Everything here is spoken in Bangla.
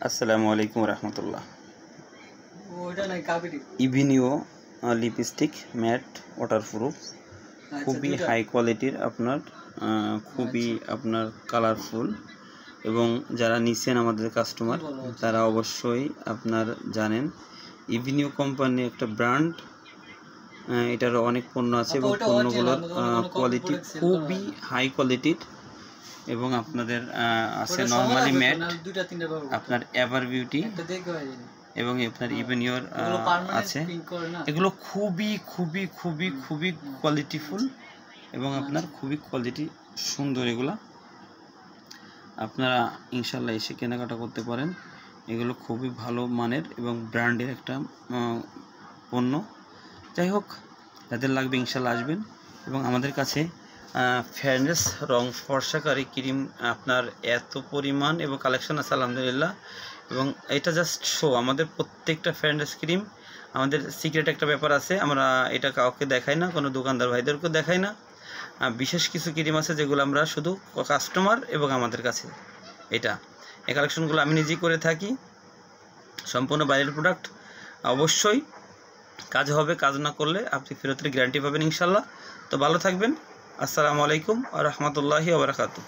আসসালামু আলাইকুম রহমতুল্লাহ। ইভিনিও লিপস্টিক ম্যাট ওয়াটারপ্রুফ, খুবই হাই কোয়ালিটির, আপনার খুবই আপনার কালারফুল, এবং যারা নিচ্ছেন আমাদের কাস্টমার তারা অবশ্যই আপনার জানেন ইভিনিও কোম্পানি একটা ব্র্যান্ড। এটার অনেক পণ্য আছে এবং পণ্যগুলোর কোয়ালিটি খুবই হাই কোয়ালিটির। এবং আপনাদের আছে নর্মালি ম্যাট, আপনার এভার বিউটি এবং আপনার ইভিনিওর আছে। এগুলো খুবই খুবই খুবই খুবই কোয়ালিটিফুল এবং আপনার খুবই কোয়ালিটি সুন্দর। এগুলো আপনারা ইনশাল্লাহ এসে কেনাকাটা করতে পারেন। এগুলো খুবই ভালো মানের এবং ব্র্যান্ডের একটা পণ্য। যাই হোক, যাদের লাগবে ইনশাল্লাহ আসবেন। এবং আমাদের কাছে ফেয়ারনেস রং ফর্সাকারী ক্রিম আপনার এত পরিমাণ এবং কালেকশন আছে আলহামদুলিল্লাহ। এবং এটা জাস্ট শো, আমাদের প্রত্যেকটা ফেয়ারনেস ক্রিম আমাদের সিক্রেট একটা ব্যাপার আছে, আমরা এটা কাউকে দেখাই না, কোনো দোকানদার ভাইদেরকেও দেখাই না। বিশেষ কিছু ক্রিম আছে যেগুলো আমরা শুধু কাস্টমার এবং আমাদের কাছে, এই কালেকশনগুলো আমি নিজেই করে থাকি, সম্পূর্ণ বাইরের প্রোডাক্ট। অবশ্যই কাজ হবে, কাজ না করলে আপনি ফেরতের গ্যারান্টি পাবেন ইনশাল্লাহ। তো ভালো থাকবেন। আসসালামু আলাইকুম ওয়া রাহমাতুল্লাহি ওয়া বারাকাতুহু।